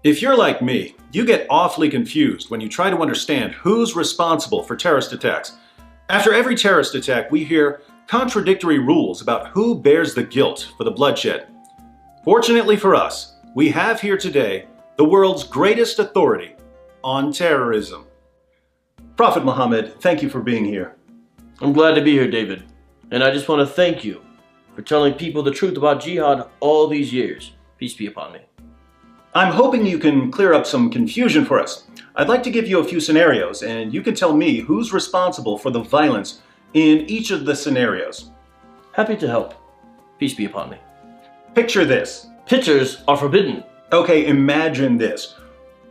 If you're like me, you get awfully confused when you try to understand who's responsible for terrorist attacks. After every terrorist attack, we hear contradictory rules about who bears the guilt for the bloodshed. Fortunately for us, we have here today the world's greatest authority on terrorism. Prophet Muhammad, thank you for being here. I'm glad to be here, David. And I just want to thank you for telling people the truth about jihad all these years. Peace be upon me. I'm hoping you can clear up some confusion for us. I'd like to give you a few scenarios, and you can tell me who's responsible for the violence in each of the scenarios. Happy to help. Peace be upon me. Picture this. Pictures are forbidden. Okay, imagine this.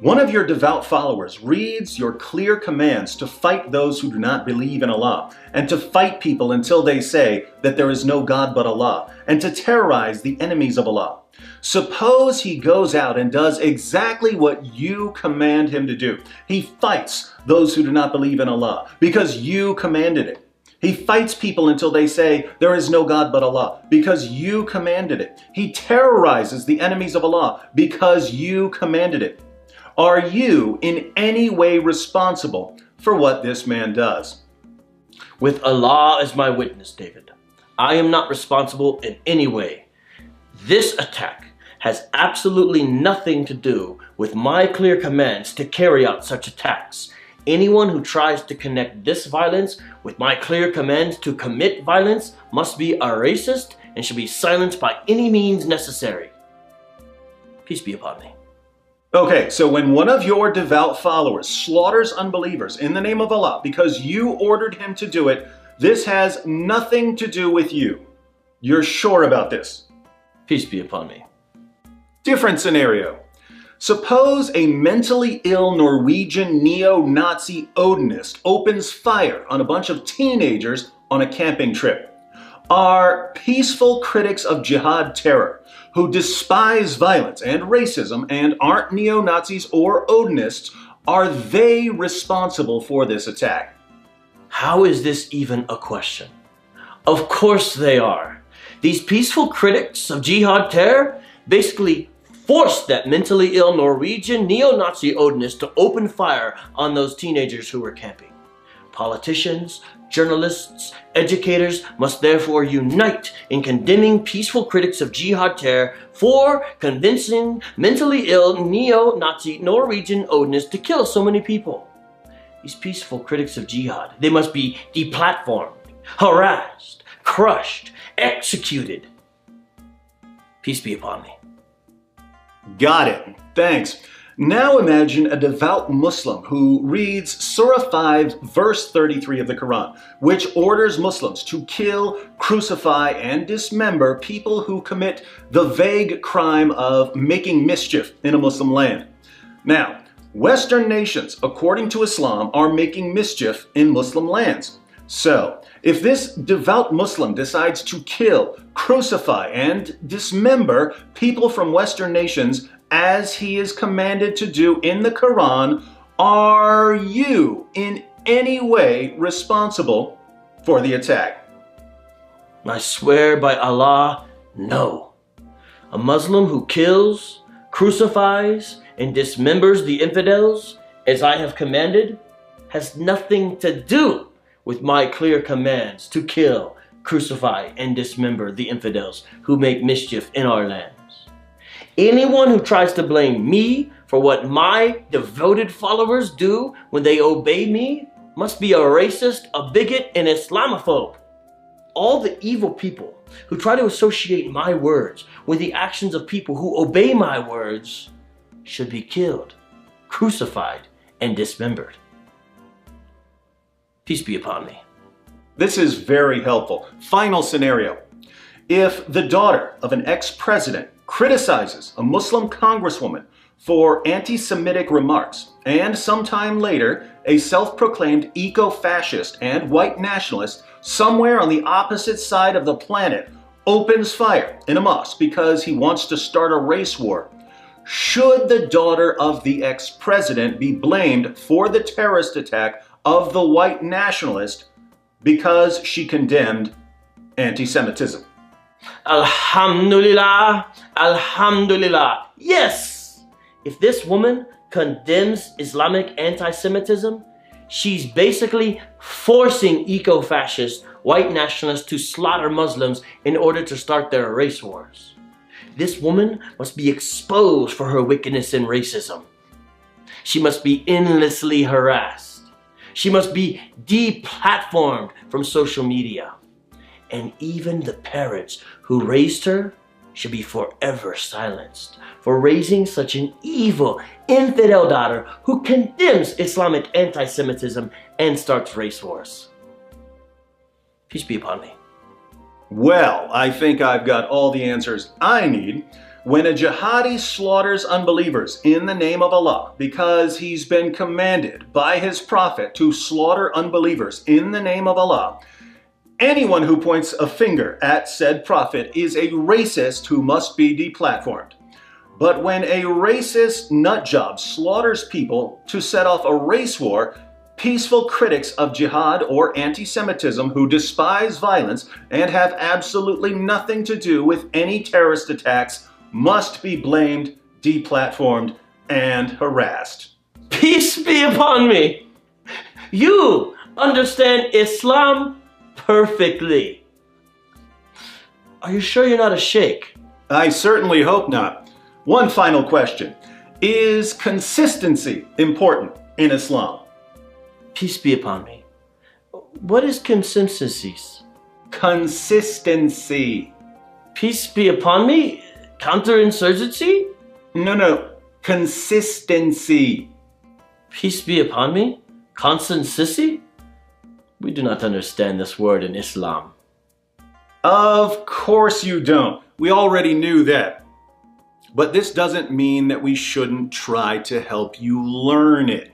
One of your devout followers reads your clear commands to fight those who do not believe in Allah, and to fight people until they say that there is no God but Allah, and to terrorize the enemies of Allah. Suppose he goes out and does exactly what you command him to do. He fights those who do not believe in Allah because you commanded it. He fights people until they say there is no God but Allah because you commanded it. He terrorizes the enemies of Allah because you commanded it. Are you in any way responsible for what this man does? With Allah as my witness, David, I am not responsible in any way. This attack has absolutely nothing to do with my clear commands to carry out such attacks. Anyone who tries to connect this violence with my clear commands to commit violence must be a racist and should be silenced by any means necessary. Peace be upon me. Okay, so when one of your devout followers slaughters unbelievers in the name of Allah because you ordered him to do it, this has nothing to do with you. You're sure about this? Peace be upon me. Different scenario. Suppose a mentally ill Norwegian neo-Nazi Odinist opens fire on a bunch of teenagers on a camping trip. Are peaceful critics of jihad terror, who despise violence and racism and aren't neo-Nazis or Odinists, are they responsible for this attack? How is this even a question? Of course they are. These peaceful critics of jihad terror basically forced that mentally ill Norwegian neo-Nazi Odinist to open fire on those teenagers who were camping. Politicians, journalists, educators must therefore unite in condemning peaceful critics of jihad terror for convincing mentally ill neo-Nazi Norwegian Odinists to kill so many people. These peaceful critics of jihad, they must be deplatformed, harassed, crushed, executed. Peace be upon me. Got it. Thanks. Now imagine a devout Muslim who reads Surah 5, verse 33 of the Quran, which orders Muslims to kill, crucify, and dismember people who commit the vague crime of making mischief in a Muslim land. Now, Western nations, according to Islam, are making mischief in Muslim lands. So, if this devout Muslim decides to kill, crucify, and dismember people from Western nations as he is commanded to do in the Quran, are you in any way responsible for the attack? I swear by Allah, no. A Muslim who kills, crucifies, and dismembers the infidels, as I have commanded, has nothing to do with my clear commands to kill, crucify, and dismember the infidels who make mischief in our lands. Anyone who tries to blame me for what my devoted followers do when they obey me must be a racist, a bigot, and Islamophobe. All the evil people who try to associate my words with the actions of people who obey my words should be killed, crucified, and dismembered. Peace be upon me. This is very helpful. Final scenario. If the daughter of an ex-president criticizes a Muslim congresswoman for anti-Semitic remarks, and sometime later a self-proclaimed eco-fascist and white nationalist somewhere on the opposite side of the planet opens fire in a mosque because he wants to start a race war, should the daughter of the ex-president be blamed for the terrorist attack of the white nationalist because she condemned anti-Semitism? Alhamdulillah, Alhamdulillah. Yes, If this woman condemns Islamic anti-Semitism, she's basically forcing eco-fascist white nationalists to slaughter Muslims in order to start their race wars. This woman must be exposed for her wickedness and racism. She must be endlessly harassed. She must be deplatformed from social media. And even the parents who raised her should be forever silenced for raising such an evil, infidel daughter who condemns Islamic anti-Semitism and starts race wars. Peace be upon me. Well, I think I've got all the answers I need. When a jihadi slaughters unbelievers in the name of Allah because he's been commanded by his prophet to slaughter unbelievers in the name of Allah, anyone who points a finger at said prophet is a racist who must be deplatformed. But when a racist nutjob slaughters people to set off a race war, peaceful critics of jihad or anti-Semitism who despise violence and have absolutely nothing to do with any terrorist attacks must be blamed, deplatformed, and harassed. Peace be upon me. You understand Islam perfectly. Are you sure you're not a sheikh? I certainly hope not. One final question. Is consistency important in Islam? Peace be upon me. What is consistencies? Consistency. Peace be upon me? Counterinsurgency? No. Consistency. Peace be upon me? Constancy? We do not understand this word in Islam. Of course you don't. We already knew that. But this doesn't mean that we shouldn't try to help you learn it.